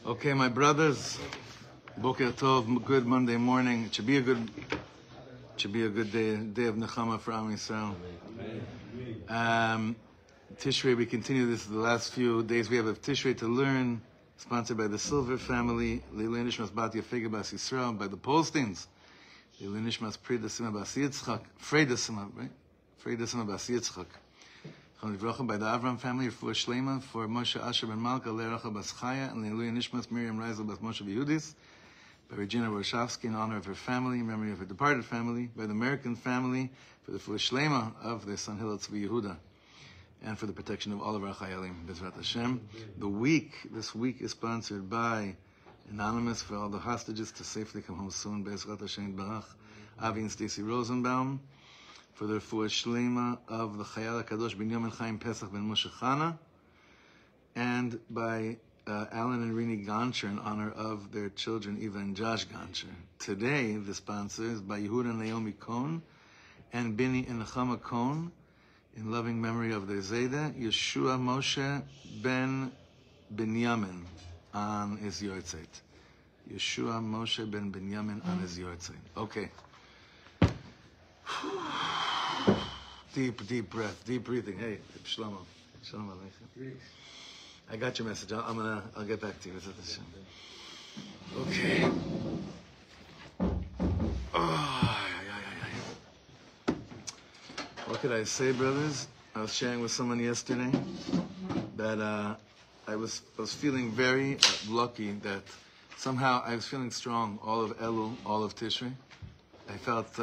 Okay, my brothers, Boker Tov, good Monday morning. It should be a good day of Nechama for Am Yisrael. Tishrei, we continue. This is the last few days we have of Tishrei to learn, sponsored by the Silver family, Leilei Nishmas Bat Yafega Bas Yisrael, by the Polsteins, Leilei Nishmas Freda Sima Bas Yitzchak, Freda Sima Bas Yitzchak. By the Avram family, for Shlema, for Moshe Asher ben Malka, Le'eracha Bas Chaya, and Le'ilui Nishmas Miriam Reisel Bas Moshe B'Yudis, by Regina Roshavsky in honor of her family, in memory of her departed family, by the American family, for the Shlema of their son Hillel Tzvi Yehuda, and for the protection of all of our Chayalim, Bezrat Hashem. This week is sponsored by Anonymous, for all the hostages to safely come home soon, Bezrat Hashem Barach, Avi and Stacy Rosenbaum, for the refuah shlema of the Chayal HaKadosh Binyamin Chaim Pesach ben Moshe Chana, and by Alan and Rini Goncher in honor of their children Eva and Josh Goncher. Today, the sponsor is by Yehuda and Naomi Cohn and Bini and Nechama Cohn, in loving memory of their Zayda, Yeshua Moshe ben Binyamin on his Yortzeit. Yeshua Moshe ben Binyamin on his Yortzeit. Okay. Deep breath, deep breathing. Hey, Shlomo. Shalom Aleichem. I got your message. I'll get back to you. Okay. What could I say, brothers? I was sharing with someone yesterday that I was feeling very lucky that somehow I was feeling strong all of Elul, all of Tishrei. I felt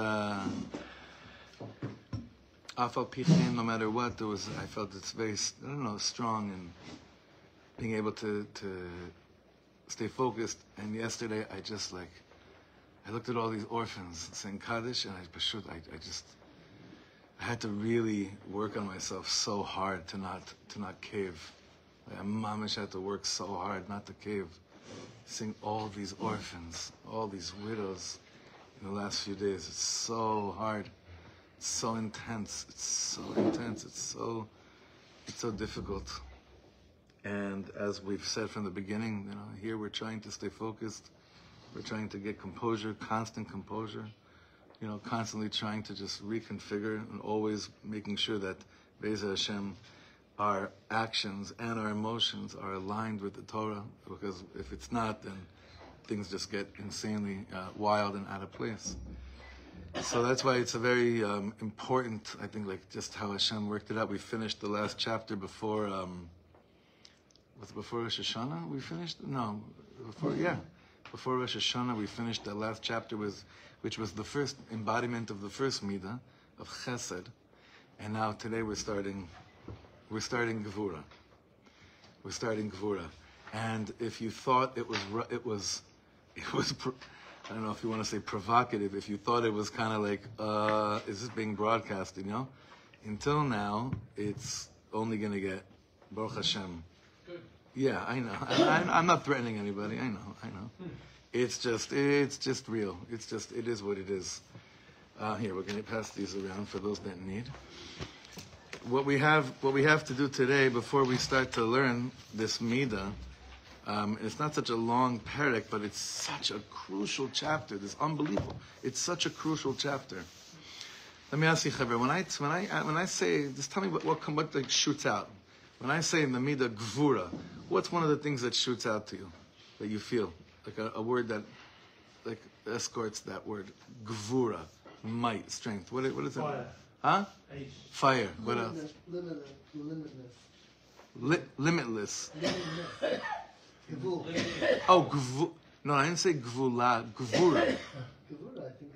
Afal Pichin, no matter what, I felt it's very, strong and being able to stay focused. And yesterday, I looked at all these orphans saying Kaddish, and I had to really work on myself so hard to not cave. Like, Mamish had to work so hard not to cave. Seeing all these orphans, all these widows in the last few days, it's so hard. It's so intense. It's so difficult. And as we've said from the beginning, here we're trying to stay focused. We're trying to get composure, constant composure. Constantly trying to just reconfigure and always making sure that Be'ez Hashem, our actions and our emotions are aligned with the Torah. Because if it's not, then things just get insanely wild and out of place. So that's why it's a very important, I think, just how Hashem worked it out. We finished the last chapter before Rosh Hashanah we finished? No, before Rosh Hashanah we finished the last chapter, which was the first embodiment of the first midah, of Chesed. And now today we're starting Gevura. And if you thought it was I don't know if you want to say provocative, if you thought it was kind of like, is this being broadcasted, Until now, it's only going to get Baruch Hashem. Good. Yeah, I know. I'm not threatening anybody. I know. It's just real. It is what it is. Here, we're going to pass these around for those that need. What we have to do today, before we start to learn this midah, it's not such a long parak, but it's such a crucial chapter. It's unbelievable. It's such a crucial chapter. Let me ask you, Chaver, when I say, just tell me what shoots out. When I say in the midah gvura, what's one of the things that shoots out to you, that you feel like a word that escorts that word? Gvura, might, strength. What is it? Fire. Huh? Fire. What else? Limitless. Oh, no, I didn't say gvula. Gvura. Gevura, I think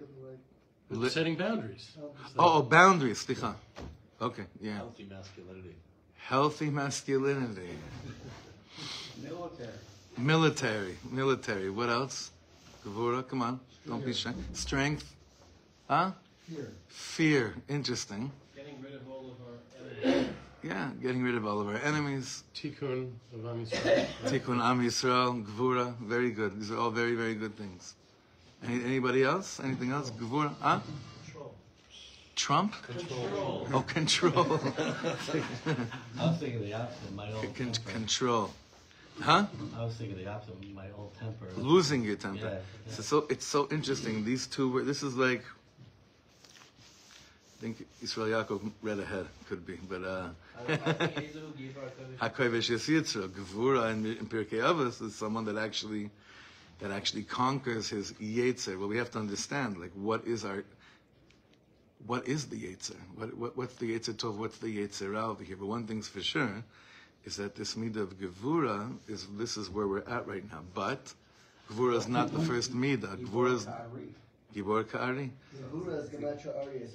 of setting boundaries. Boundaries. Okay, yeah. Healthy masculinity. Military. What else? Gevura, come on. Don't be shy. Strength. Huh? Fear. Interesting. Getting rid of all of our enemies. Yeah, getting rid of all of our enemies. Tikkun of Am Yisrael. Tikkun Am Yisrael, Gevura, very good. These are all very, very good things. Anybody else? Anything else? Gevura? Huh? Control. Trump? Control. Oh, control. I was thinking the opposite. My own Control. Huh? I was thinking the opposite. My old temper. Losing your temper. Yeah. So it's so interesting. These two were. This is like. I think Israel Yaakov read ahead. Could be, but. Hakovesh Yisitra, Gevura in Pirkei Avos is someone that actually conquers his Yetzer. Well, we have to understand, like, what is the Yetzer? What's the Yetzer Tov? What's the Yetzer Ra over here? But one thing's for sure is that this midah of Gevura this is where we're at right now. But Gevura is not the first midah. Gevura is Gibor Ka'ari. Gevura is Gematria Ari.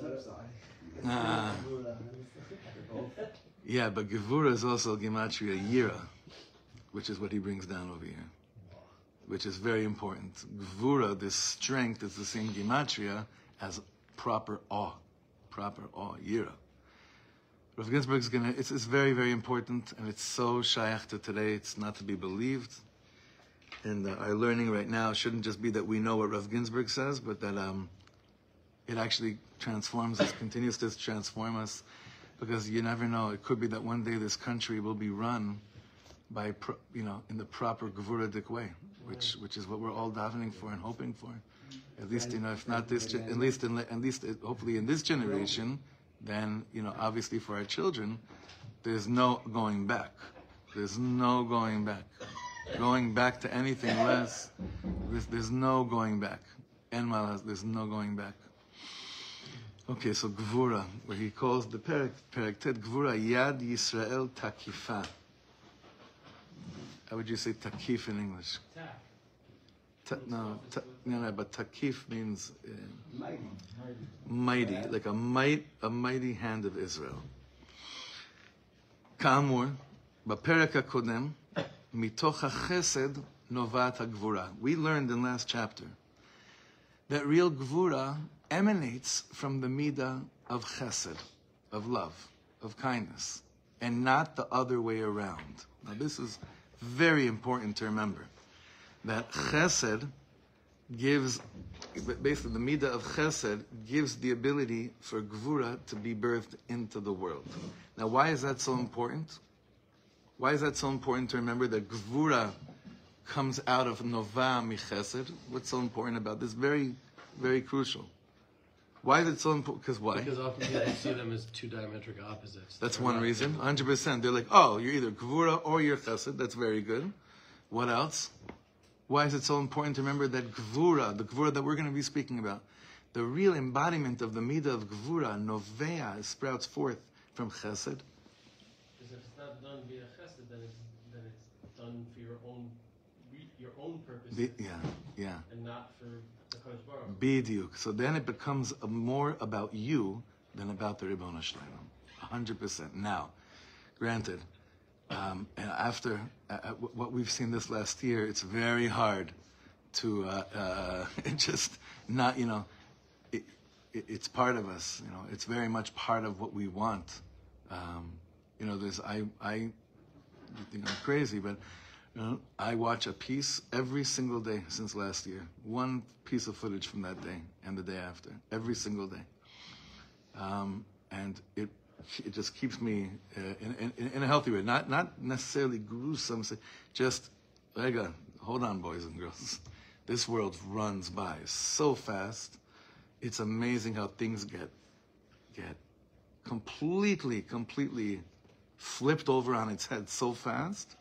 Yeah, but Gevura is also Gematria Yira, which is what he brings down over here, which is very important. Gevura, this strength, is the same Gematria as proper awe, Yira. Rav Ginsburg's it's very, very important, and it's so shayach to today, it's not to be believed. And our learning right now shouldn't just be that we know what Rav Ginsburg says, but that it actually transforms us, continues to transform us, because you never know. It could be that one day this country will be run by, in the proper Gevuradic way, which is what we're all davening for and hoping for. At least, if not this, at least hopefully in this generation, then, obviously for our children, there's no going back. There's no going back. Going back to anything less, there's no going back. There's no going back. Okay, so Gvura, where he calls the Perek Tet Gvura, Yad Yisrael Takifa. How would you say takif in English? No, but takif means mighty, like a mighty hand of Israel. Ka'amur, b'perek hakodem, mitoch hachesed novat hagvura. We learned in last chapter that real gvura emanates from the midah of chesed, of love, of kindness, and not the other way around. Now this is very important to remember, that chesed gives, basically the midah of chesed gives the ability for gvura to be birthed into the world. Now why is that so important? Why is that so important to remember that gvura comes out of nova mi chesed? What's so important about this? Very, very crucial. Why is it so important? Because why? Because often people see them as two diametric opposites. That's one reason. 100%. They're like, oh, you're either gvura or you're chesed. That's very good. What else? Why is it so important to remember that gvura, the gvura that we're going to be speaking about, the real embodiment of the midah of gvura, novea, sprouts forth from chesed? Because if it's not done via chesed, then it's done for your own purposes. Yeah. And not for the Kodesh Baruch. B'diuk. So then it becomes more about you than about the Ribbon Shleim. 100%. Now, granted, and after what we've seen this last year, it's very hard to just not, it's part of us. It's very much part of what we want. There's you think I'm crazy, but I watch a piece every single day since last year. One piece of footage from that day and the day after, every single day, and it just keeps me in a healthy way, not necessarily gruesome. Just hold on, boys and girls. This world runs by so fast. It's amazing how things get completely flipped over on its head so fast.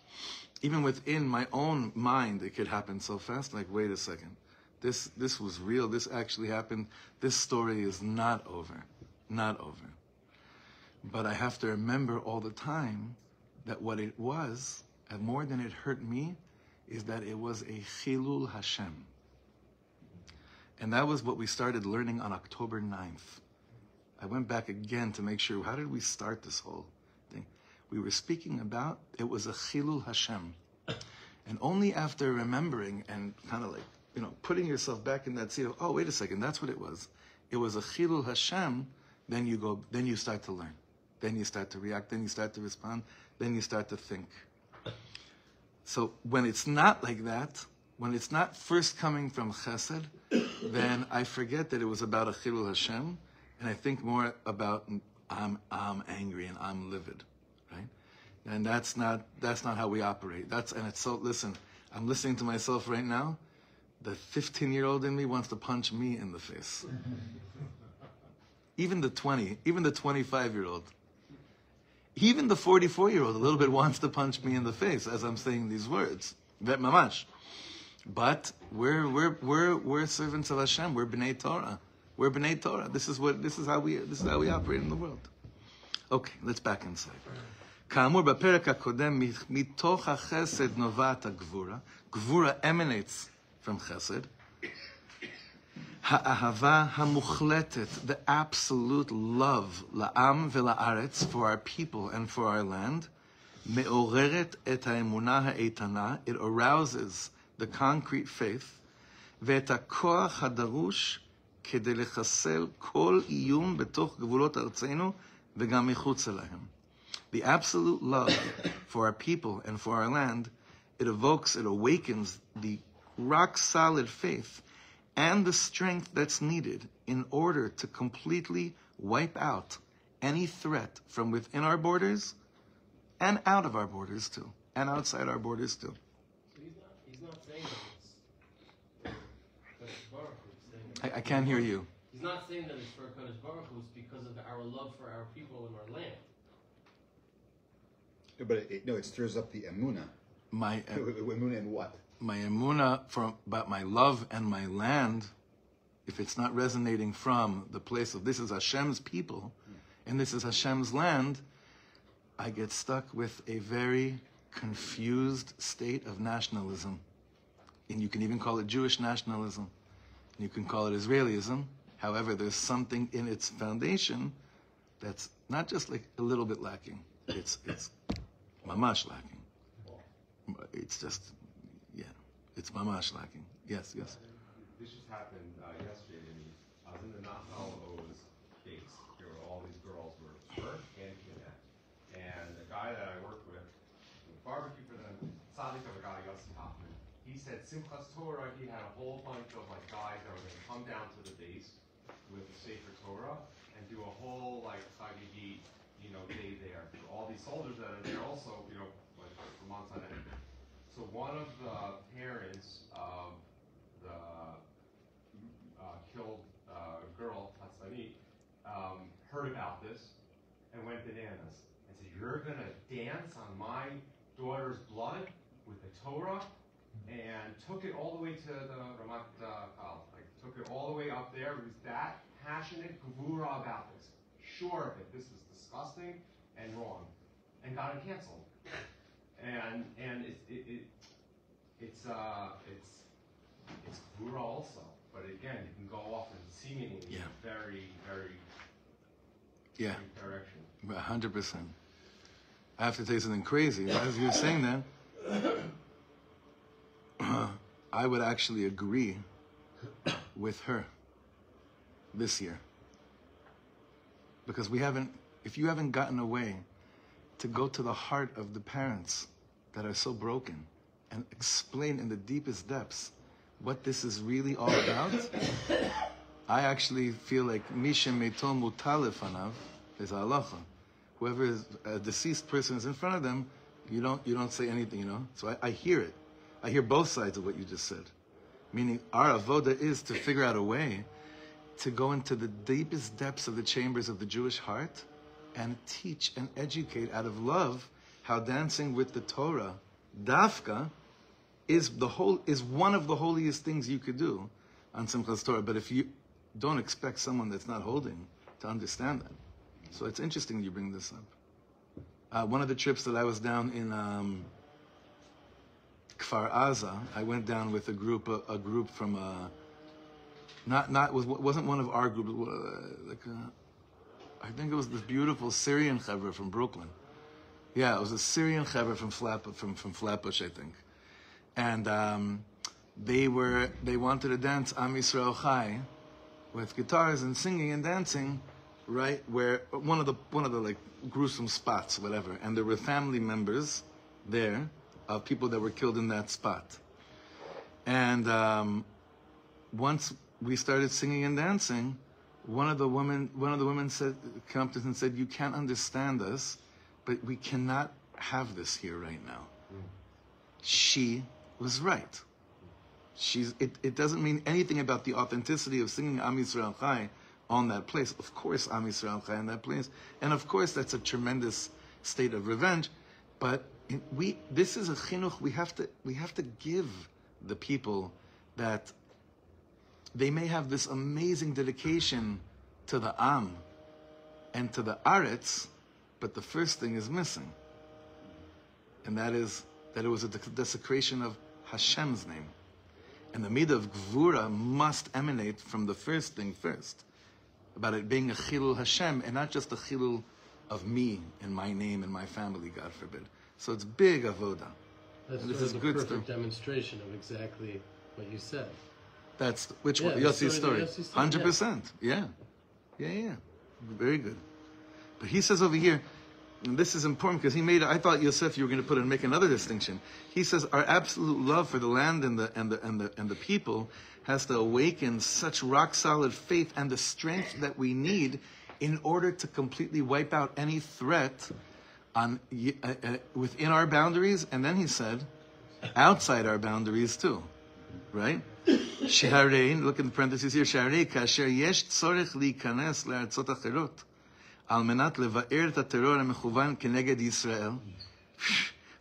Even within my own mind, it could happen so fast. Like, wait a second, this was real. This actually happened. This story is not over. But I have to remember all the time that what it was, and more than it hurt me, is that it was a Chilul Hashem. And that was what we started learning on October 9th. I went back again to make sure, how did we start this whole thing? We were speaking about, it was a Chilul Hashem. And only after remembering and kind of like, putting yourself back in that seat of, oh, wait a second, that's what it was. It was a Chilul Hashem, then you start to learn. Then you start to react, then you start to respond, then you start to think. So when it's not like that, when it's not first coming from chesed, then I forget that it was about a chilul Hashem, and I think more about I'm angry and I'm livid, right? And that's not how we operate. Listen, I'm listening to myself right now. The 15-year-old in me wants to punch me in the face. Even the 25-year-old. Even the 44-year-old a little bit wants to punch me in the face as I'm saying these words. Vet mamash. But we're servants of Hashem. We're B'nai Torah. We're B'nai Torah. This is how we operate in the world. Okay, let's back inside. כאמור בפרק הקודם, מתוך החסד נובעת הגבורה. גבורה emanates from chesed. האהבה המוחלטת, the absolute love לעם ולארץ, for our people and for our land, מעוררת את האמונה האיתנה, it arouses the concrete faith, ואת הכוח הדרוש כדי לחסל כל איום בתוך גבולות ארצנו וגם מחוץ אליהם. The absolute love for our people and for our land, it awakens the rock-solid faith and the strength that's needed in order to completely wipe out any threat from within our borders and out of our borders too, and outside our borders too. So he's not saying that it's Kadosh Baruch Hu. He's saying I can't hear you. He's not saying that it's for Kadosh Baruch Hu. It's because of our love for our people and our land. But it stirs up the emuna. My Emuna in what? My emuna about my love and my land, if it's not resonating from the place of this is Hashem's people and this is Hashem's land, I get stuck with a very confused state of nationalism. And you can even call it Jewish nationalism. You can call it Israelism. However, there's something in its foundation that's not just like a little bit lacking. It's mamash lacking. It's just, it's mamash lacking. Yes. This just happened yesterday to me. I was in the Nahal O's base. There were all these girls were hurt and kidnapped. And the guy that I worked with, barbecue for them, Tzaddik of a guy, Yossi Hoffman, he said Simchas Torah, he had a whole bunch of like guys that were going to come down to the base with the Sefer Torah and do a whole like Chagigi, day there. For all these soldiers that are there also, like for months on end. So one of the parents of the killed girl, Tatzani, heard about this and went bananas and said, "You're going to dance on my daughter's blood with the Torah?" And took it all the way to the Ramat Kal. Took it all the way up there. He was that passionate, gevura about this. Sure of it. This is disgusting and wrong. And got it canceled. And it's gevura also. But again, you can go off in seemingly very, very deep direction. 100%. I have to tell you something crazy. As you were saying that, I would actually agree with her this year. Because if you haven't gotten away to go to the heart of the parents that are so broken and explain in the deepest depths what this is really all about, I actually feel like Mishem Meitol Mutalef Anav is halacha. Whoever is a deceased person is in front of them, you don't say anything, So I hear it. I hear both sides of what you just said. Meaning our avoda is to figure out a way to go into the deepest depths of the chambers of the Jewish heart and teach and educate out of love how dancing with the Torah, dafka, is one of the holiest things you could do on Simchas Torah. But if you don't expect someone that's not holding to understand that. So it's interesting you bring this up. One of the trips that I was down in Kfar Aza, I went down with a group from wasn't one of our groups, I think it was this beautiful Syrian chevra from Brooklyn. Yeah, it was a Syrian chevra from Flatbush, I think, and they wanted to dance Am Yisrael Chai with guitars and singing and dancing, right where one of the like gruesome spots, whatever, and there were family members there of people that were killed in that spot. And once we started singing and dancing, one of the women came up to us and said, "You can't understand us, but we cannot have this here right now. She was right. It doesn't mean anything about the authenticity of singing Am Yisrael Chai on that place. Of course, Am Yisrael Chai on that place. And of course, that's a tremendous state of revenge. But this is a chinuch we have to give the people, that they may have this amazing dedication to the Am and to the Aretz, but the first thing is missing. And that is that it was a desecration of Hashem's name. And the midah of Gvura must emanate from the first thing first, about it being a chilul Hashem, and not just a chilul of me and my name and my family, God forbid. So it's big avoda. That's And this sort is of good the perfect stuff. demonstration of exactly what you said. That's which Yeah, one? the Yossi's story, story. the Yossi story, 100%. Yeah. Very good. But he says over here, and this is important because I thought, Yosef, you were going to make another distinction. He says our absolute love for the land and the people has to awaken such rock solid faith and the strength that we need in order to completely wipe out any threat within our boundaries, and then he said, outside our boundaries too, right? Sheharei, look in the parentheses here. Sheharei kasher yesh tzorech liikanes le'artzot acherot.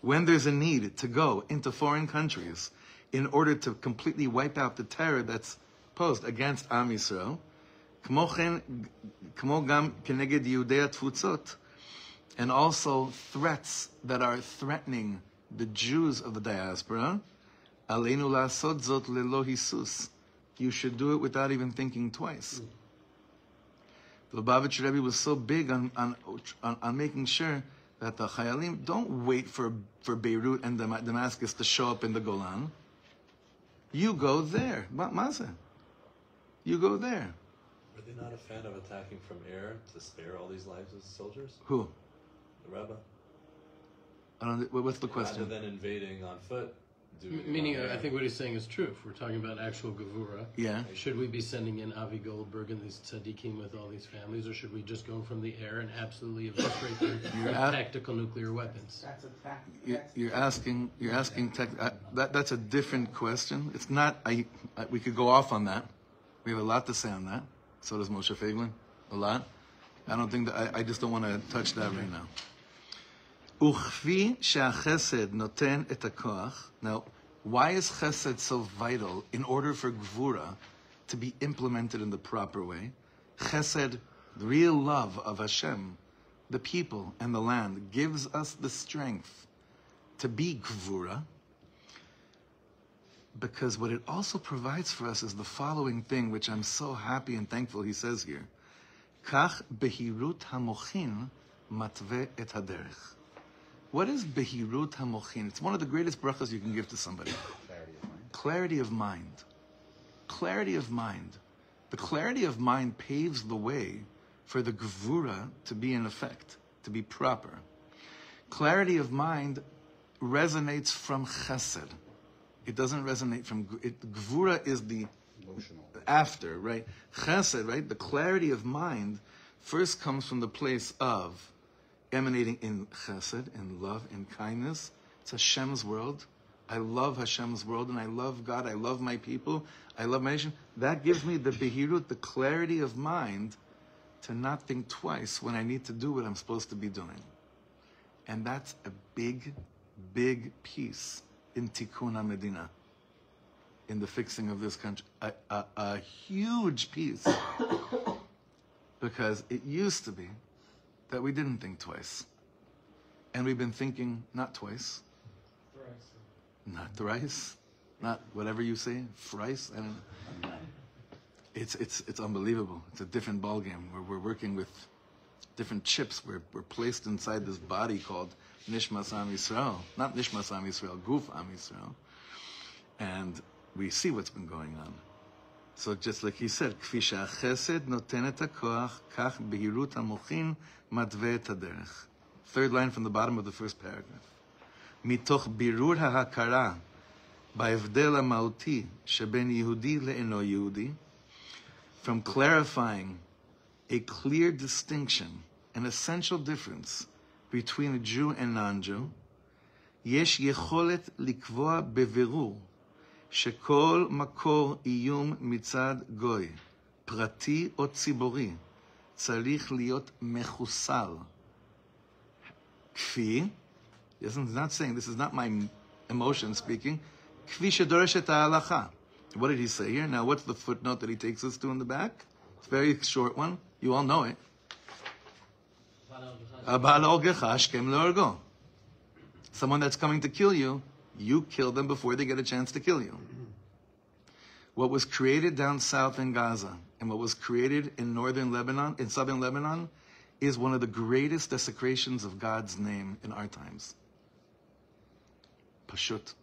When there's a need to go into foreign countries in order to completely wipe out the terror that's posed against Am Yisrael, and also threats that are threatening the Jews of the diaspora, you should do it without even thinking twice. The Lubavitch Rebbe was so big on making sure that the Chayalim don't wait for Beirut and Damascus to show up in the Golan. You go there. Mazeh. You go there. Were they not a fan of attacking from air to spare all these lives as soldiers? Who? The Rebbe? What's the question? Rather than invading on foot. Meaning, I think what he's saying is true. If we're talking about actual Gevura, Yeah. should we be sending in Avi Goldberg and these tzaddikim with all these families, or should we just go from the air and absolutely eviscerate them with tactical nuclear weapons? That's a fact. You're asking. That's a different question. It's not. We could go off on that. We have a lot to say on that. So does Moshe Feiglin. A lot. I don't think that. I just don't want to touch that right now. Uchvi she'achesed noten et hakoach. Now, why is chesed so vital in order for gvura to be implemented in the proper way? Chesed, the real love of Hashem, the people and the land, gives us the strength to be gvura, because what it also provides for us is the following thing, which I'm so happy and thankful he says here. Kach behirut hamochin matve et haderech. What is behirut hamochin? It's one of the greatest brachas you can give to somebody. Clarity of mind. Clarity of mind. The clarity of mind paves the way for the gevura to be in effect, to be proper. Clarity of mind resonates from chesed. It doesn't resonate from... Gevura is the Emotional. after, right? Chesed, right? The clarity of mind first comes from the place of emanating in chesed, in love, in kindness. It's Hashem's world. I love Hashem's world, and I love God. I love my people. I love my nation. That gives me the behirut, the clarity of mind, to not think twice when I need to do what I'm supposed to be doing. And that's a big, big piece in Tikkun Medina, in the fixing of this country. A huge piece. Because it used to be that we didn't think twice. And we've been thinking not twice, not thrice, not whatever you say, thrice. I don't know. It's unbelievable. It's a different ballgame where we're working with different chips. We're placed inside this body called Nishmas Am Yisrael. Not Nishmas Am Yisrael, Guf Am Yisrael. And we see what's been going on. So just like he said, Kfi she'achesed noten et hakoach, kach behirut hamochin matve et haderech. Third line from the bottom of the first paragraph. Mitoch birur ha'hakara ba'evdel ha'mauti sheben Yehudi le'eno Yehudi. From clarifying a clear distinction, an essential difference between a Jew and non-Jew, יש יכולת לקבוע בבירור שכל מקור איום מצד גוי, פרטי או ציבורי, צריך להיות מחוסל. כפי, he's not saying, this is not my emotion speaking, כפי שדורשת ההלכה. What did he say here? Now, what's the footnote that he takes us to in the back? It's a very short one. You all know it. Someone that's coming to kill you, you kill them before they get a chance to kill you. What was created down south in Gaza and what was created in northern Lebanon, in southern Lebanon, is one of the greatest desecrations of God's name in our times. Pashut.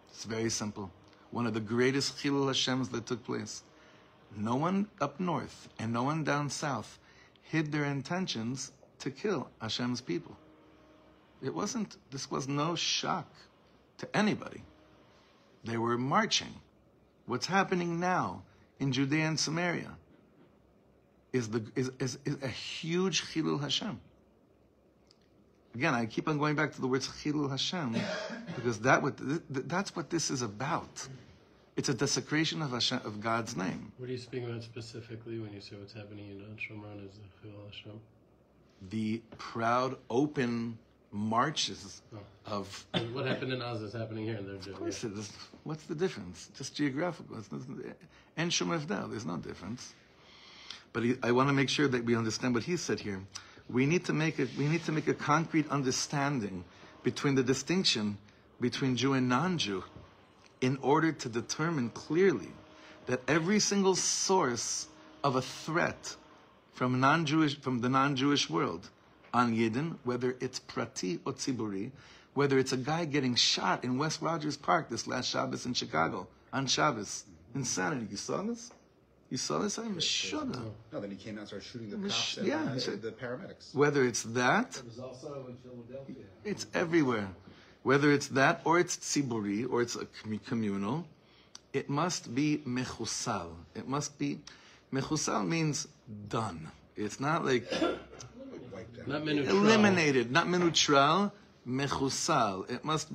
It's very simple. One of the greatest Chilul Hashems that took place. No one up north and no one down south hid their intentions to kill Hashem's people. This was no shock to anybody. They were marching. What's happening now in Judea and Samaria is a huge Chilul Hashem. Again, I keep on going back to the words Chilul Hashem because that's what this is about. It's a desecration of Hashem, of God's name. What are you speaking about specifically when you say what's happening in Shomron is the Chilul Hashem? The proud, open marches of... What happened in Oz is happening here. Of course it is. What's the difference? Just geographical. And Shum Evdal, there's no difference. But I want to make sure that we understand what he said here. We need to make a concrete understanding between the distinction between Jew and non-Jew in order to determine clearly that every single source of a threat from the non-Jewish world on Yidden, whether it's prati or tziburi, whether it's a guy getting shot in West Rogers Park this last Shabbos in Chicago, on Shabbos. Insanity. You saw this? You saw this? I'm sure. No, then he came out and started shooting the cops and the paramedics. Whether it's that, It was also in Philadelphia. it's everywhere. Whether it's that or it's tziburi or it's a communal, it must be mechusal. It must be, mechusal means done. It's not like Not minutral. eliminated, not minutral, mechusal. It must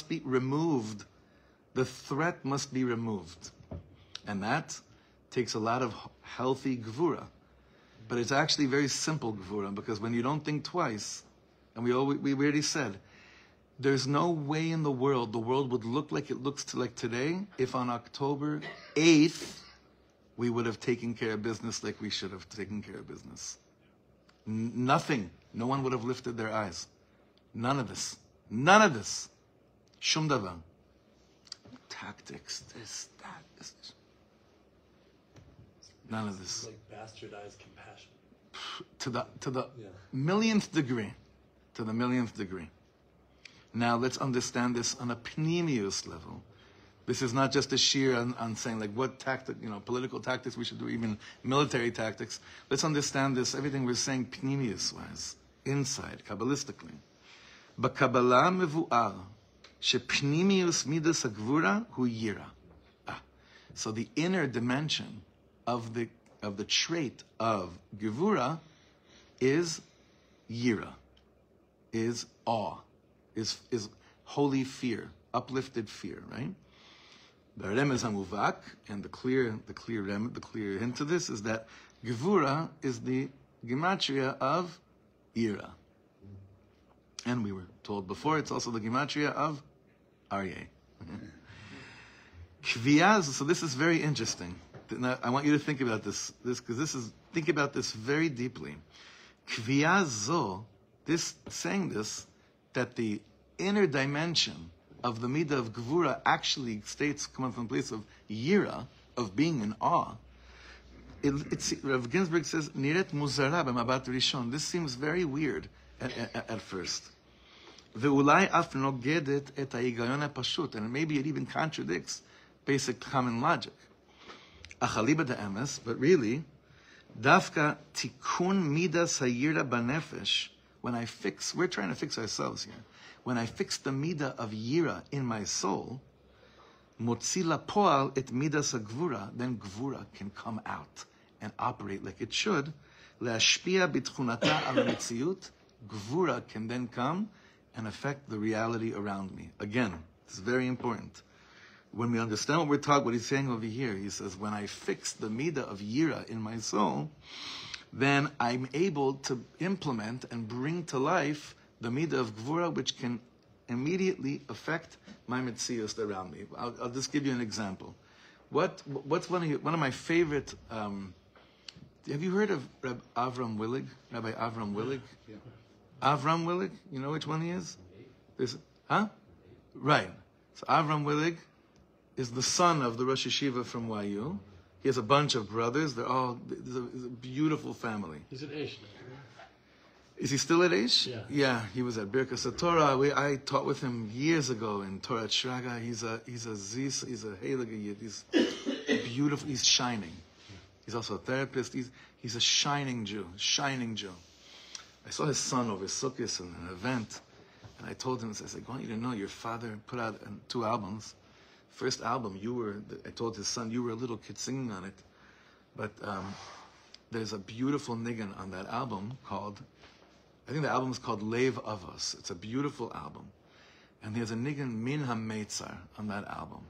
be removed. The threat must be removed. And that takes a lot of healthy gvura. But it's actually very simple gvura, because when you don't think twice, and we already said, there's no way in the world would look like it looks like today if on October 8th we would have taken care of business like we should have taken care of business. Nothing. No one would have lifted their eyes. None of this. None of this. Shum davar. Tactics, this, that, this. None of this. It's like bastardized compassion. To the millionth degree. To the millionth degree. Now let's understand this on a pneumius level. This is not just a sheer on saying like what tactic, political tactics we should do, even military tactics. Let's understand this, everything we're saying pneumius-wise, inside, Kabbalistically. B'Kabbalah mevu'ar shepneumius midas hagvura hu yira. So the inner dimension of the trait of gevura is yira, is awe, is holy fear, uplifted fear, right? The remez hamuvak, and the clear hint to this is that gevura is the gematria of yira, and we were told before it's also the gematria of aryeh. Kviyaz. So this is very interesting. Now, I want you to think about this because think about this very deeply. Kviyaz zo, saying this, that the inner dimension of the midah of gevura actually states coming from a place of yira, of being in awe. Rav Ginsburg says, "Niret muzara b'mabat rishon." This seems very weird at first. Ve'ulai af nogedet et hahigayon hapashut, and maybe it even contradicts basic common logic. Achaliba de'emes, but really, dafka tikun midas hayira banefesh. We're trying to fix ourselves here. When I fix the midah of yira in my soul, motzila poal et midas hagvura, then gvura can come out and operate like it should. Leashpia bitchunata al mitziut Gvura can then come and affect the reality around me. Again, it's very important. When we understand what we're talking, what he's saying over here, he says, when I fix the midah of yira in my soul, then I'm able to implement and bring to life the midah of gvura, which can immediately affect my metzius around me. I'll just give you an example. What's one of my favorite? Have you heard of Rabbi Avram Willig? Yeah. Avram Willig, you know which one he is? Right. So Avram Willig is the son of the Rosh Yeshiva from YU. He has a bunch of brothers. They're all, it's a beautiful family. He's an Aish now. Is he still at Aish? Yeah. Yeah, he was at Birkas HaTorah. I taught with him years ago in Torah Shraga. He's a Heilige Yid. He's beautiful. He's shining. He's also a therapist. He's a shining Jew. I saw his son over Sukkot in an event, and I told him, I said, I want you to know your father put out 2 albums. First album, I told his son, you were a little kid singing on it. But there's a beautiful niggun on that album called, I think the album is called Lev Avos. It's a beautiful album. And there's a niggun, Min HaMeitzar, on that album.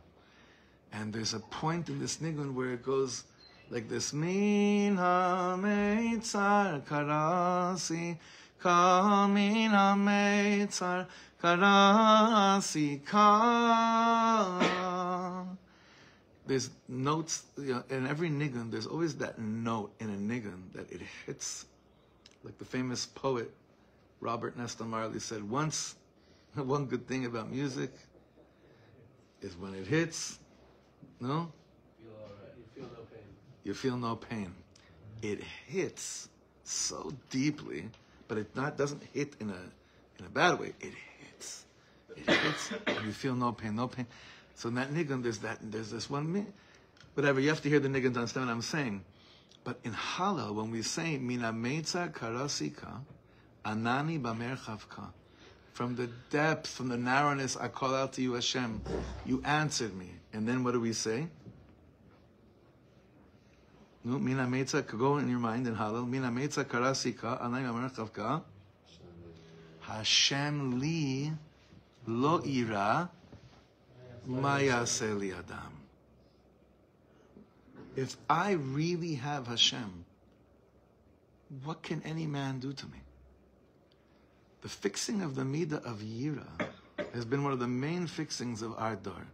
And there's a point in this niggun where it goes like this, Min HaMeitzar Karasi, Ka Min HaMeitzar Karasi, Ka. There's notes, in every niggun, there's always that note in a niggun that it hits, like the famous poet Robert Nesta Marley said, one good thing about music is when it hits, no? You feel no pain. It hits so deeply, but it doesn't hit in a bad way. It hits, and you feel no pain. So in that niggun, there's this one, whatever. You have to hear the niggun to understand what I'm saying. But in Hallel, when we say Mina Meitza Karasika, Anani Bamerchavka, from the depth, from the narrowness, I call out to you, Hashem. You answered me, and then what do we say? No, Mina Meitza, go in your mind in Hallel. Mina Meitza Karasika, Anani Bamerchavka, Hashem li lo ira. Maya Seli Adam. If I really have Hashem, what can any man do to me? The fixing of the midah of Yira has been one of the main fixings of our Dor.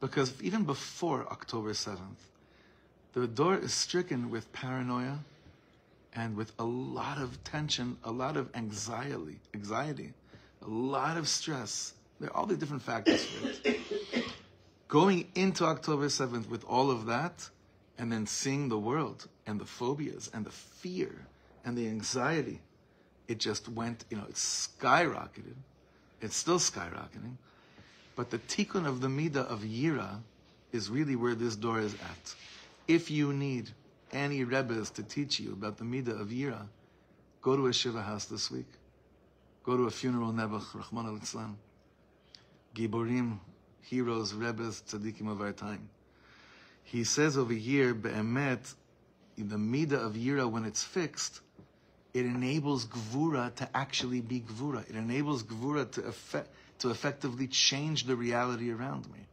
Because even before October 7th, the Dor is stricken with paranoia and with a lot of tension, a lot of anxiety, a lot of stress. There are all the different factors for it. Going into October 7th with all of that, and then seeing the world, and the phobias, and the fear, and the anxiety, it just went, it skyrocketed. It's still skyrocketing. But the tikkun of the midah of Yira is really where this door is at. If you need any rebbes to teach you about the midah of Yira, go to a Shiva house this week. Go to a funeral nebuch, Rahman al-Islam. Giborim, heroes, rebbes, tzaddikim of our time. He says over here, be'emet, the midah of Yira, when it's fixed, it enables gvura to actually be gvura. It enables gvura to effectively change the reality around me.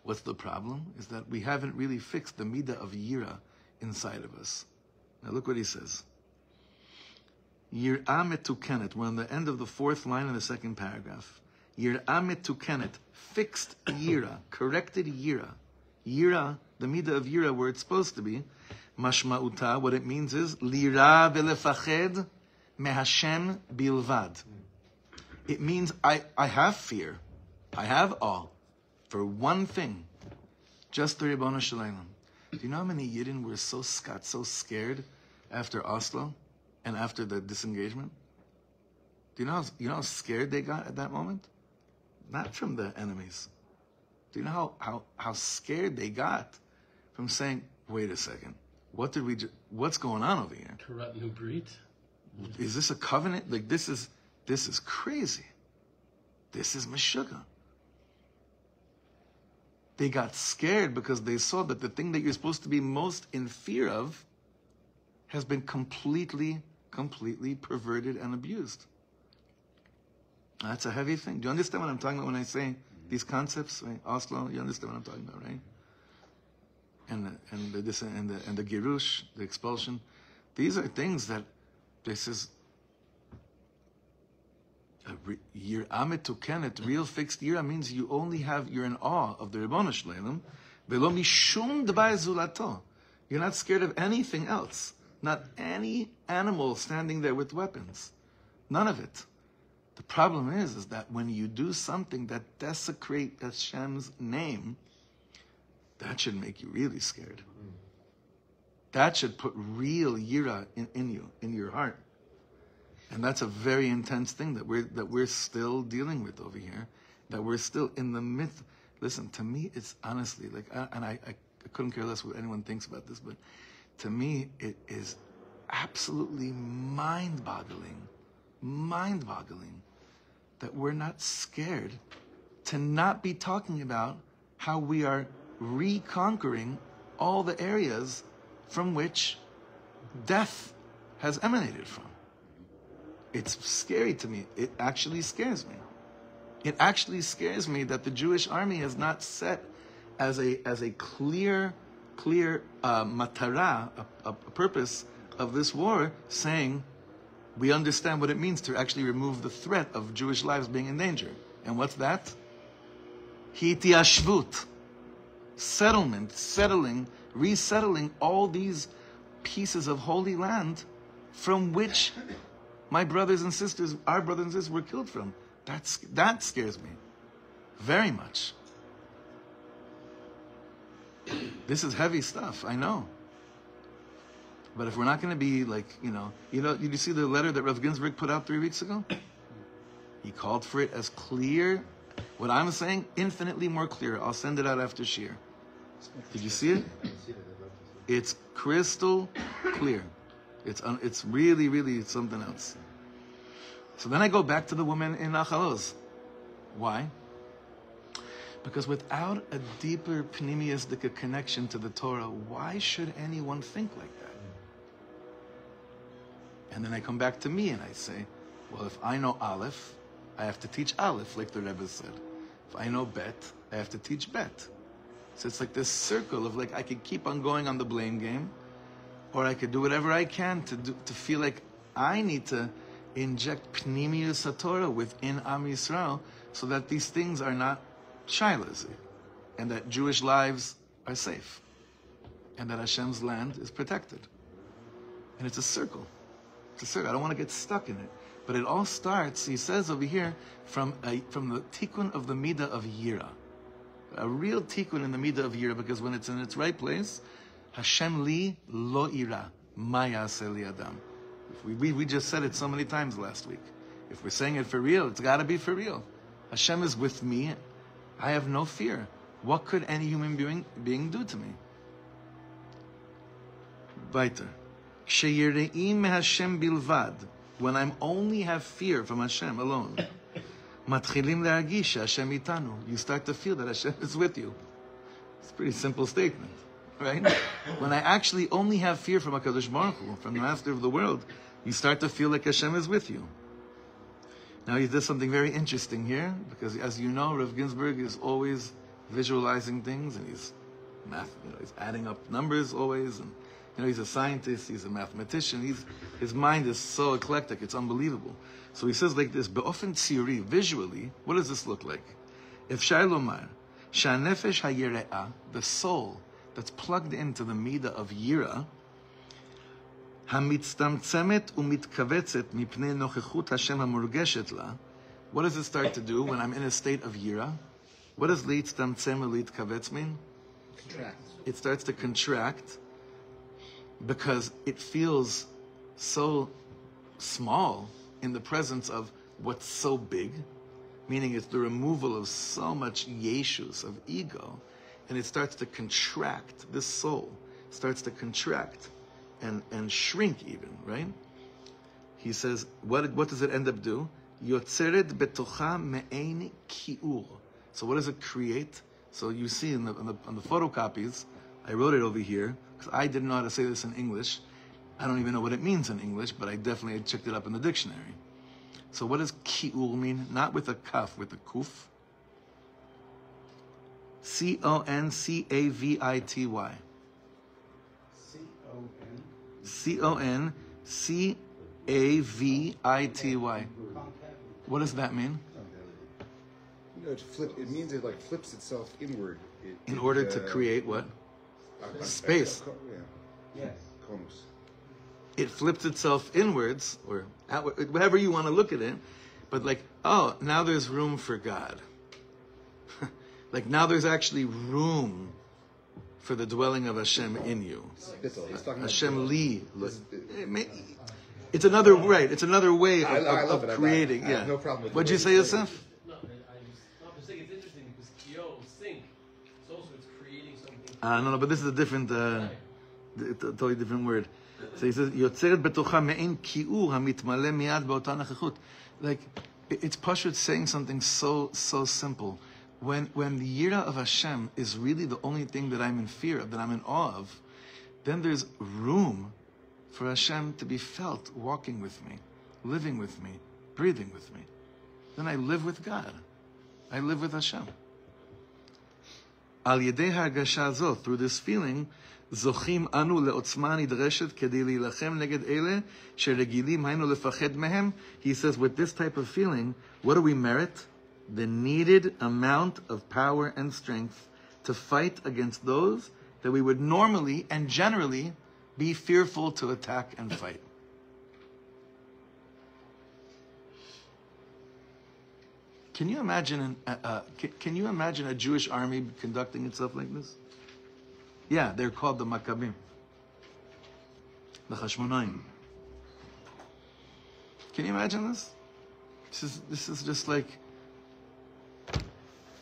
What's the problem? Is that we haven't really fixed the midah of Yira inside of us. Now look what he says. Yir'a metukenet. We're on the end of the 4th line in the 2nd paragraph. Yir'a metukenet. Fixed Yira. Corrected Yira. Yira, the midah of Yira, where it's supposed to be. Mashma'uta, what it means is lira velefached mehashem bilvad. It means I have fear. I have awe for one thing. Just the Ribbon Shalom. Do you know how many Yidden were so scared after Oslo and after the disengagement? Do you know how scared they got at that moment? Not from the enemies. Do you know how scared they got from saying, wait a second, what's going on over here? Karat New Breed? Is this a covenant? Like this is crazy. This is Meshuggah. They got scared because they saw that the thing that you're supposed to be most in fear of has been completely completely perverted and abused. That's a heavy thing. Do you understand what I'm talking about when I say these concepts, right? Oslo, you understand what I'm talking about, right? And the girush, the expulsion. These are things that this is yirah metukenet, real fixed yirah means you're in awe of the Ribono Shel Olam. Velo mishum dvar zulato. You're not scared of anything else. Not any animal standing there with weapons. None of it. The problem is that when you do something that desecrates Hashem's name, that should make you really scared. That should put real yirah in you, in your heart. And that's a very intense thing that we're still dealing with over here. That we're still in the midst. Listen, to me, it's honestly like, I couldn't care less what anyone thinks about this, but to me, it is absolutely mind-boggling that we're not scared to not be talking about how we are reconquering all the areas from which death has emanated from. It's scary to me. It actually scares me. It actually scares me that the Jewish army is not set as a clear matara, a purpose of this war, saying we understand what it means to actually remove the threat of Jewish lives being in danger. And what's that? Hitiyashvut. Resettling all these pieces of holy land from which my brothers and sisters, our brothers and sisters were killed from. That scares me very much. This is heavy stuff, I know. But if we're not going to be like, did you see the letter that Rav Ginsburg put out 3 weeks ago? He called for it as clear. What I'm saying, infinitely more clear. I'll send it out after Shir. Did you see it? It's crystal clear. It's really something else. So then I go back to the woman in Nachal Oz. Why? Because without a deeper pnimiistic connection to the Torah, why should anyone think like that? And then I come back to me and I say, well, if I know Aleph, I have to teach Aleph, like the Rebbe said. If I know Bet, I have to teach Bet. So it's like this circle of like, I could keep on going on the blame game, or I could do whatever I can to feel like I need to inject Pnimius HaTorah within Am Yisrael so that these things are not shilas, and that Jewish lives are safe, and that Hashem's land is protected. And it's a circle. It's a circle. I don't want to get stuck in it. But it all starts, he says over here, from the tikkun of the midah of yirah. A real tikkun in the midah of yirah, because when it's in its right place, Hashem li lo ira, ma yaseh li adam. We just said it so many times last week. If we're saying it for real, it's got to be for real. Hashem is with me. I have no fear. What could any human being do to me? Weiter. Ksheyireim me Hashem bilvad. When I only have fear from Hashem alone. Matchilim le'argish Hashem itanu. You start to feel that Hashem is with you. It's a pretty simple statement, right? When I actually only have fear from HaKadosh Baruch Hu, from the Master of the world, you start to feel like Hashem is with you. Now he does something very interesting here, because as you know, Rav Ginsburg is always visualizing things, and he's he's adding up numbers always, and he's a scientist, he's a mathematician, his mind is so eclectic, it's unbelievable. So he says like this, Be'ofen tziri, visually, what does this look like? Efshar lomar, sha'nefesh ha'yirah, the soul that's plugged into the midah of yirah, hamitztamtzemet umitkavetzet mipnei nochechut Hashem hamurgeshet la. What does it start to do when I'm in a state of yirah? What does litztamtzem u'litkavetz mean? Contract. It starts to contract because it feels so small in the presence of what's so big, meaning it's the removal of so much yeshus, of ego, and it starts to contract. This soul starts to contract and shrink even, right? He says, what does it end up do? Yotzeret betocha me'ein ki'ur. So what does it create? So you see on the photocopies, I wrote it over here, because I didn't know how to say this in English. I don't even know what it means in English, but I definitely checked it up in the dictionary. So what does ki'ur mean? Not with a kaf, with a kuf. C-O-N-C-A-V-I-T-Y. C-O-N-C-A-V-I-T-Y. What does that mean? It means it like flips itself inward. In order to create what? Space. Yes. Conus. It flips itself inwards, or outward, whatever you want to look at it. But like, oh, now there's room for God. Like now there's actually room for the dwelling of Hashem in you. Hashem li. It's another It's another way of creating. Yeah. No problem with What'd you say, Yosef? No, I'm just saying it's interesting because kyo, sink, it's also it's creating something. No, but this is a different, totally different word. So he says, "Yotzeret betocha me'en ki'ur hamitmale miyad be'ota nechachut." Like it's Pashut saying something so simple. When the yirah of Hashem is really the only thing that I'm in fear of, that I'm in awe of, then there's room for Hashem to be felt walking with me, living with me, breathing with me. Then I live with God. I live with Hashem. Al yedei hargasha zot, through this feeling, zochim anu leotzma nidreshet kedei leilachem neged ele sheregilim haynu lefached mehem. He says, with this type of feeling, what do we merit? The needed amount of power and strength to fight against those that we would normally and generally be fearful to attack and fight. Can you imagine a Jewish army conducting itself like this? Yeah, they're called the Maccabim, the Hashmonaim. Can you imagine this? This is just like,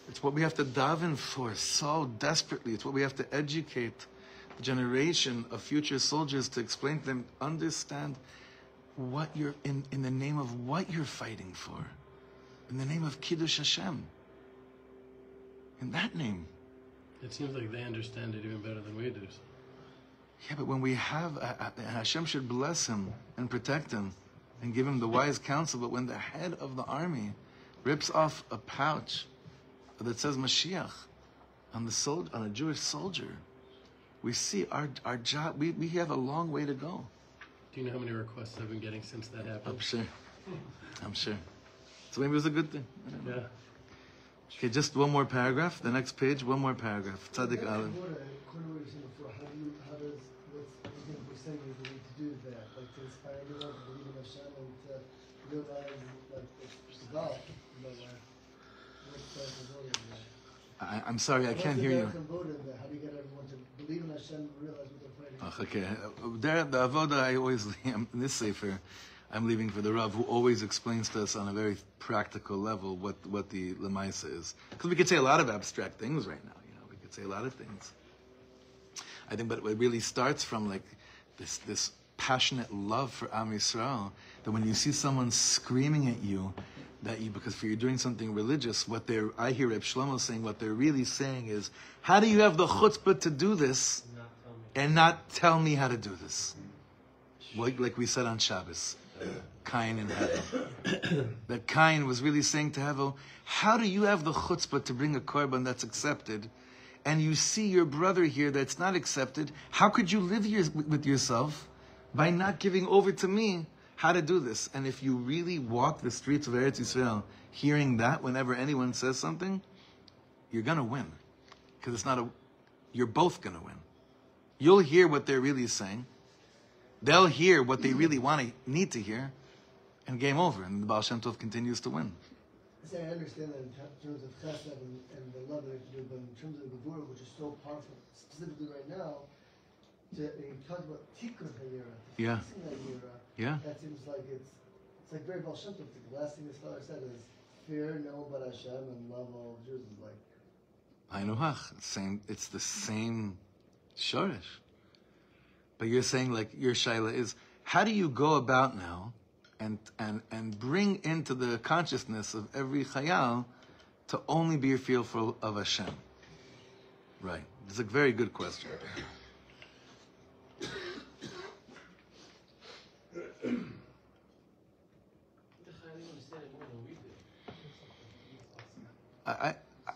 it's what we have to daven for so desperately. It's what we have to educate the generation of future soldiers to explain to them, understand what you're in the name of what you're fighting for. In the name of Kiddush Hashem. In that name. It seems like they understand it even better than we do. Yeah, but when we have, Hashem should bless him and protect him and give him the wise counsel. But when the head of the army rips off a pouch that says Mashiach on a Jewish soldier, we see our job. We have a long way to go. Do you know how many requests I've been getting since that happened? I'm sure. So maybe it was a good thing. Yeah. Okay, just one more paragraph. The next page, one more paragraph. Tzaddik Aleph. How does we're saying we need to do that, like to inspire everyone to believe in Hashem and to realize like it's God. I'm sorry, I can't hear you. How do you get everyone to believe in Hashem and realize what they're fighting? Okay, there the avoda I always in this sefer, I'm leaving for the Rav, who always explains to us on a very practical level what the lemaisa is. Because we could say a lot of abstract things right now. We could say a lot of things. I think, but it really starts from like this passionate love for Am Yisrael, that when you see someone screaming at you, because you're doing something religious, I hear Rav Shlomo saying, what they're really saying is, how do you have the chutzpah to do this and not tell me how to do this? Like we said on Shabbos, Cain and Hevel. That Cain was really saying to Hevel, how do you have the chutzpah to bring a korban that's accepted, and you see your brother here that's not accepted? How could you live with yourself by not giving over to me how to do this? And if you really walk the streets of Eretz Yisrael hearing that whenever anyone says something, you're going to win. Because you're both going to win. You'll hear what they're really saying. They'll hear what they really need to hear. And game over. And the Baal Shem Tov continues to win. I understand that in terms of chesed and the love that you do, but in terms of the Gevurah, which is so powerful, specifically right now, you talk about tikkun hayira, fixing that yira. Yeah. That seems like it's like very Baal Shem Tov. The last thing this father said is, fear no but Hashem and love all Jews. Is like, it's the same shorish. But you're saying, like, your shaila is, how do you go about now and bring into the consciousness of every chayal to only be fearful of Hashem? Right. It's a very good question.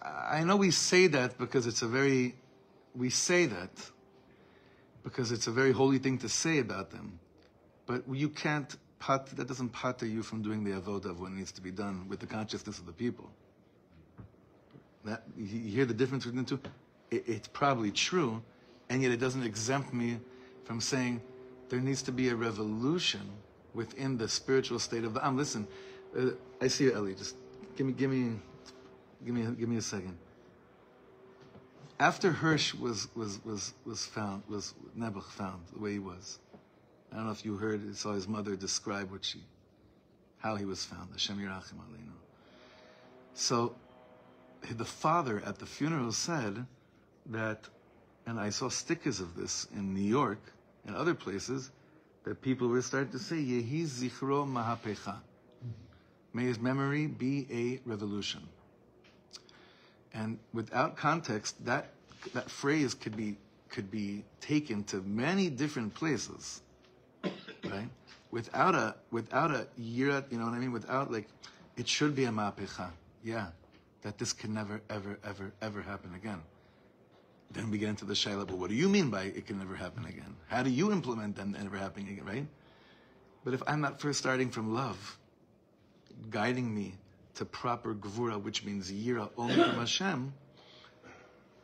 I know we say that because it's a very holy thing to say about them. But you can't that doesn't pater you from doing the avodah of what needs to be done with the consciousness of the people. That, you hear the difference between the two? It's probably true, and yet it doesn't exempt me from saying there needs to be a revolution within the spiritual state of the Am. Listen, I see you, Eli. Just give me a second. After Hirsch was found, was Nebuch found the way he was. I don't know if you saw his mother describe how he was found. Hashem Yirachim Aleinu. So, the father at the funeral said that, and I saw stickers of this in New York and other places, that people were starting to say, Yehi Zichro Mahapecha. May his memory be a revolution. And without context, that phrase could be taken to many different places, right? Without a yirat, you know what I mean? Without it should be a ma'apecha. Yeah, that this can never, ever, ever, ever happen again. Then we get into the shayla, but what do you mean by it can never happen again? How do you implement them never happening again, right? But if I'm not first starting from love, guiding me to proper gvura, which means yira only from Hashem,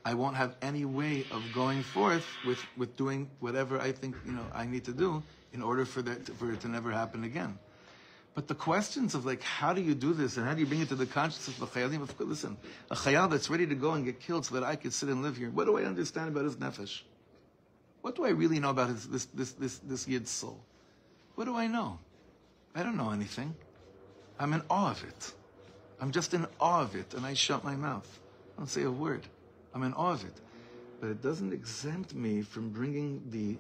I won't have any way of going forth with doing whatever I think I need to do in order for it to never happen again. But the questions of how do you do this and how do you bring it to the consciousness of the chayalim? Listen, a chayal that's ready to go and get killed so that I could sit and live here. What do I understand about his nefesh? What do I really know about this yid's soul? What do I know? I don't know anything. I'm in awe of it. I'm just in awe of it, and I shut my mouth. I don't say a word. I'm in awe of it. But it doesn't exempt me from bringing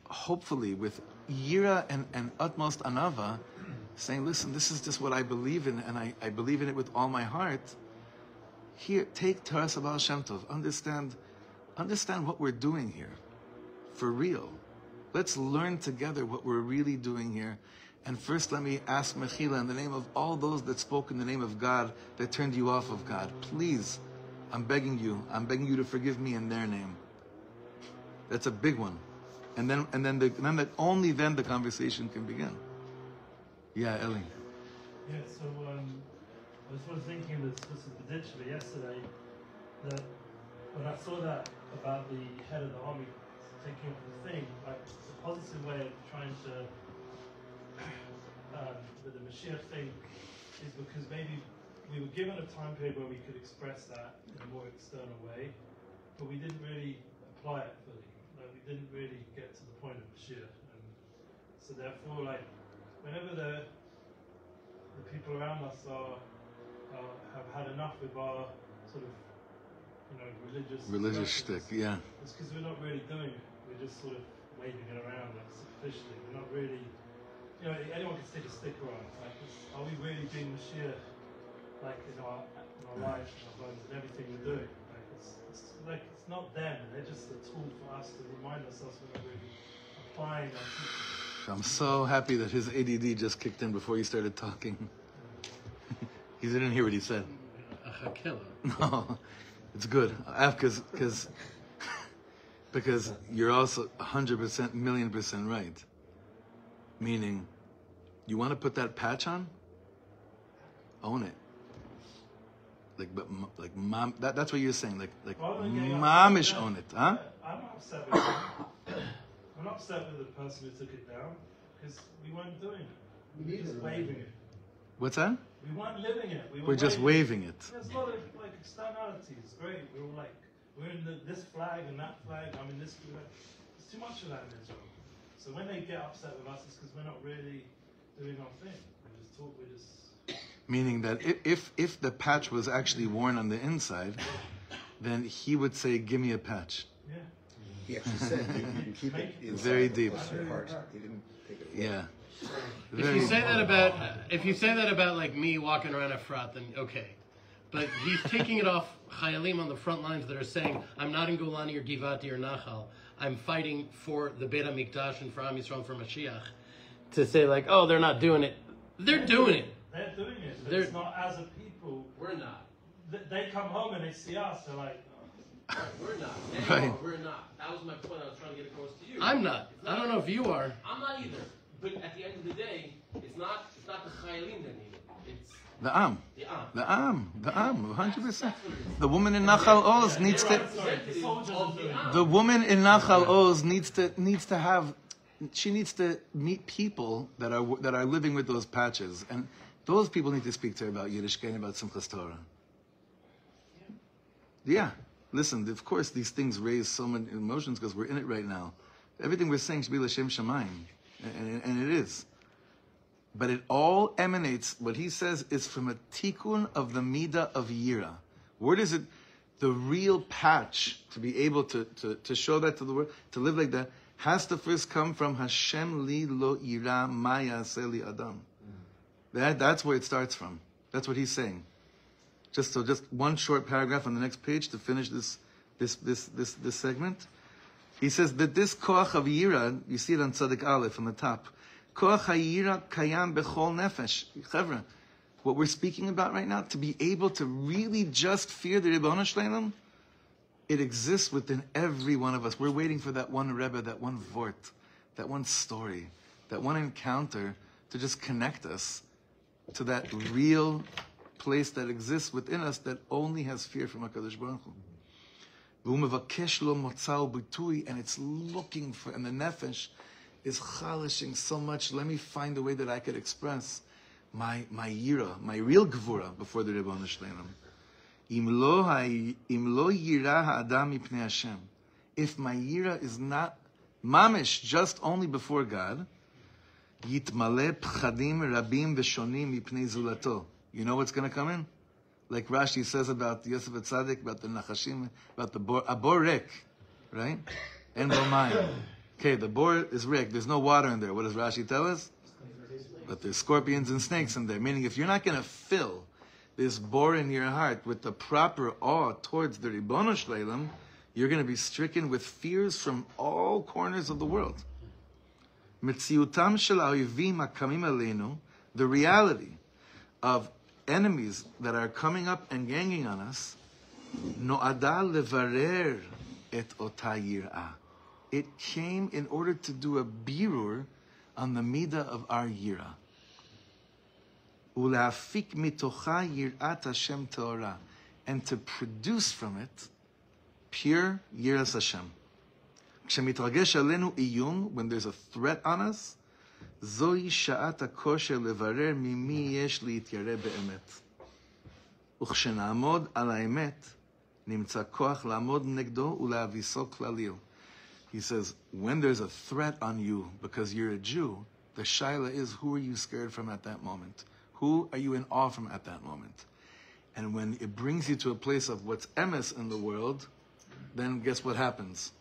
hopefully with yira and utmost anava, saying, listen, this is just what I believe in, and I believe in it with all my heart. Here, take Torah Baal Shem Tov. Understand what we're doing here. For real. Let's learn together what we're really doing here. And first let me ask Mechila in the name of all those that spoke in the name of God, that turned you off of God. Please, I'm begging you to forgive me in their name. That's a big one. And then only then the conversation can begin. Yeah, Eli. Yeah, so I was sort of thinking this potentially yesterday, that when I saw that about the head of the army taking up the thing, like a positive way of trying to with the Mashiach thing is because maybe we were given a time period where we could express that in a more external way, but we didn't really apply it fully. We didn't really get to the point of Mashiach. And so therefore, whenever the people around us have had enough with our sort of, religious shtick, yeah. It's because we're not really doing it. We're just sort of waving it around superficially. We're not really, anyone can stick a sticker on. Are we really being Mashiach, in our lives, in our bones, and everything we're doing? It's not them. They're just a tool for us to remind ourselves we're not really applying our teaching. I'm so happy that his ADD just kicked in before he started talking. He didn't hear what he said. No, it's good. Because you're also 100%, 1,000,000% right. Meaning, you want to put that patch on? Own it. Mom, that's what you're saying. Momish own it, huh? I'm not upset with it. I'm not upset with the person who took it down because we weren't doing it. We were just waving it. What's that? We weren't living it. We're just waving it. There's a lot of externalities. Great. We're all we're in this flag and that flag. I'm in this flag. There's too much of that in Israel. So when they get upset with us, it's because we're not really doing our thing. We're just Meaning that if the patch was actually worn on the inside, then he would say, "Give me a patch." Yeah. He actually said, "You keep it inside very deep. Your heart." He didn't take it away. Yeah. If you say that about me walking around Efrat, then okay. But he's taking it off Chayalim on the front lines that are saying, "I'm not in Golani or Givati or Nachal. I'm fighting for the Beit HaMikdash and for Am Yisrael and for Mashiach." To say they're not doing it. They're doing it. They're doing it. But it's not as a people. We're not. they come home and they see us, they're like, We're not. Right. We're not. That was my point I was trying to get across to you. I'm not. I don't know if you are. I'm not either. But at the end of the day, it's not the Chayalim that need it. It's the Am. the Am. The Am, 100%. The woman in Nachal Oz needs to. The woman in Nachal Oz needs to have. She needs to meet people that are living with those patches, and those people need to speak to her about Yiddishkeit and about Simchas Torah. Yeah. Listen, of course, these things raise so many emotions because we're in it right now. Everything we're saying should be L'Shem Shamayim, and it is. But it all emanates, what he says, is from a tikkun of the midah of yira. Where does it, the real patch, to be able to show that to the world, to live like that, has to first come from Hashem li lo yira maya seli adam. That's where it starts from. That's what he's saying. Just one short paragraph on the next page to finish this segment. He says that this koach of yira, you see it on Tzadik Aleph on the top. Koach hayira kayam bechol nefesh. Chevra, what we're speaking about right now, to be able to really just fear the Ribono Shel Olam, it exists within every one of us. We're waiting for that one Rebbe, that one Vort, that one story, that one encounter to just connect us to that real place that exists within us that only has fear from HaKadosh Baruch Hu. And it's looking for, and the nefesh is chalishing so much. Let me find a way that I could express my yira, my real gevura before the Ribono Shel Olam. Im lo yira ha'adam mipnei Hashem. If my yira is not mamish, just only before God, yitmale pchadim rabim v'shonim mipnei zulato. You know what's going to come in? Like Rashi says about Yosef Tzaddik, about the Nachashim, about the bor rik, right? And bomayim. Okay, the bor is rik. There's no water in there. What does Rashi tell us? But there's scorpions and snakes in there. Meaning, if you're not going to fill this bor in your heart with the proper awe towards the Ribono Shel Olam, you're going to be stricken with fears from all corners of the world. Metziutam shel ha'oivim hakamim aleinu, the reality of enemies that are coming up and ganging on us, no'ada levarer et ota yirah. It came in order to do a birur on the midah of our yirah. Ula'afik mitocha yirat Hashem teorah, and to produce from it pure yiras Hashem. Kshemitragesh alenu iyum, when there's a threat on us, זוהי שעת הכושר לברר ממי יש להתיירא באמת. וכשנעמוד על האמת, נמצא כוח לעמוד נגדו ולהביסו כליל. He says, when there's a threat on you because you're a Jew, the shaila is, who are you scared from at that moment? Who are you in awe from at that moment? And when it brings you to a place of what's emes in the world, then guess what happens?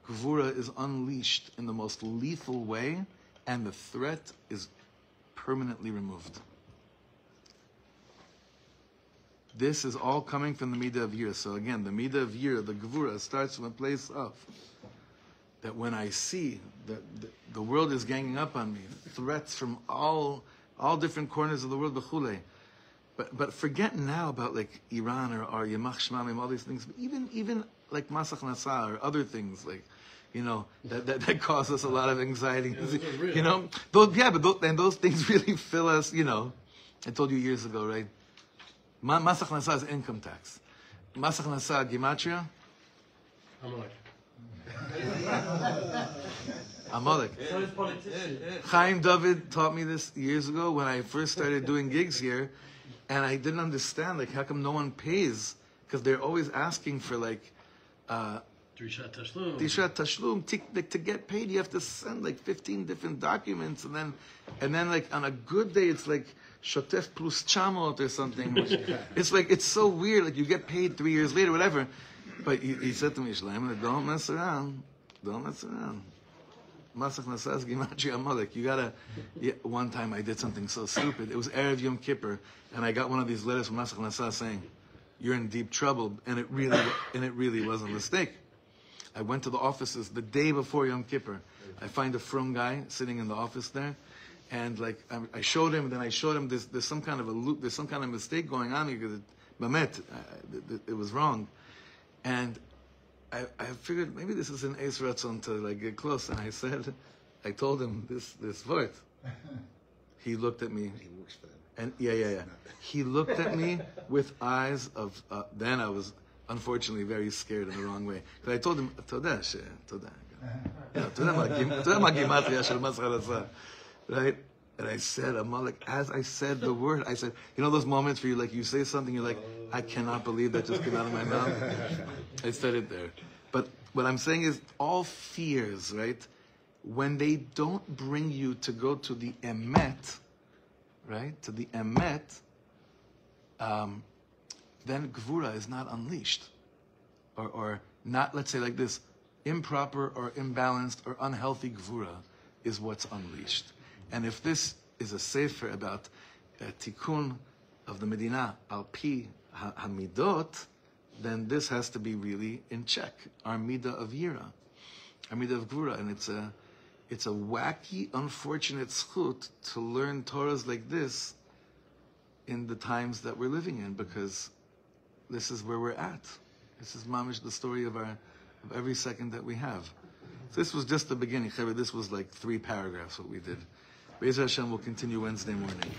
Gevura is unleashed in the most lethal way, and the threat is permanently removed. This is all coming from the midah of yira. So again, the midah of yira, the gevura, starts from a place of that when I see that the world is ganging up on me, threats from all different corners of the world, b'chulei. But forget now about like Iran or Yamach Shmamim, all these things. But even like Masach Nasa or other things like, that cause us a lot of anxiety. Those things really fill us, I told you years ago, right? Masach Nasa is income tax. Masach Nasa, Gematria? Amalek. so is politicians. Chaim David taught me this years ago when I first started doing gigs here, and I didn't understand, like, how come no one pays? Because they're always asking for, like, Drishat Tashlum. To get paid, you have to send like 15 different documents, and then like on a good day, it's like Shotef plus Chamot or something. It's like, it's so weird. Like you get paid 3 years later, whatever. But he said to me, Shlomo, don't mess around. Masach Nasas Gematria Amalek. You gotta. One time I did something so stupid. It was Erev Yom Kippur, and I got one of these letters from Masach Nasas saying, "You're in deep trouble," and it really was a mistake. I went to the offices the day before Yom Kippur. I find a frum guy sitting in the office there, and like I showed him. Then I showed him there's some kind of a loop. There's some kind of mistake going on here because Bamet, it was wrong. And I figured maybe this is an Eis Ratzon to like get close. And I told him this word. He looked at me. He works for them. And yeah. He looked at me with eyes of, then I was unfortunately very scared in the wrong way. Because I told him, Todah, Todah. Todah ma gimatria shel mas chalasa. Right? And I said, Amalek, as I said the word, I said, you know those moments where you say something, you're like, I cannot believe that just came out of my mouth? I said it there. But what I'm saying is, all fears, right? When they don't bring you to go to the emet, right? To the emet, then gvura is not unleashed. Or not, let's say like this, improper or imbalanced or unhealthy gvura is what's unleashed. And if this is a sefer about tikkun of the Medina al pi hamidot, then this has to be really in check. Our midah of yira, our midah of gvura, and it's a wacky, unfortunate schut to learn Torahs like this in the times that we're living in, because this is where we're at. This is mamish the story of every second that we have. So this was just the beginning. This was like 3 paragraphs what we did. Be'ez Hashem will continue Wednesday morning.